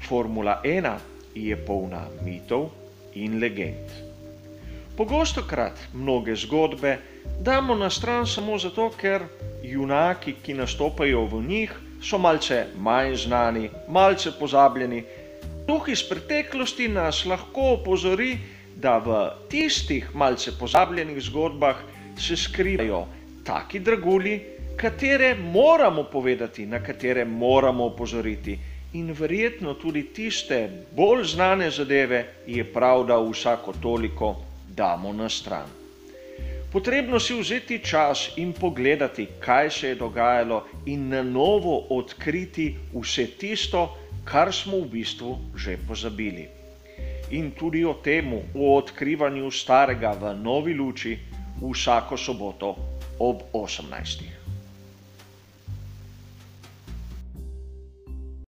Formula 1 je polna mitov in legend. Pogostokrat mnoge zgodbe damo na stran samo zato, ker junaki, ki nastopajo v njih, so malce manj znani, malce pozabljeni. Duh iz preteklosti nas lahko opozori, da v tistih malce pozabljenih zgodbah se skrivajo taki dragulji, katere moramo povedati, na katere moramo opozoriti. In verjetno tudi tiste bolj znane zadeve je prav, da vsako toliko damo na stran. Potrebno si vzeti čas in pogledati, kaj se je dogajalo in na novo odkriti vse tisto, kar smo v bistvu že pozabili. In tudi o temu, o odkrivanju starega v novi luči, vsako soboto ob 18.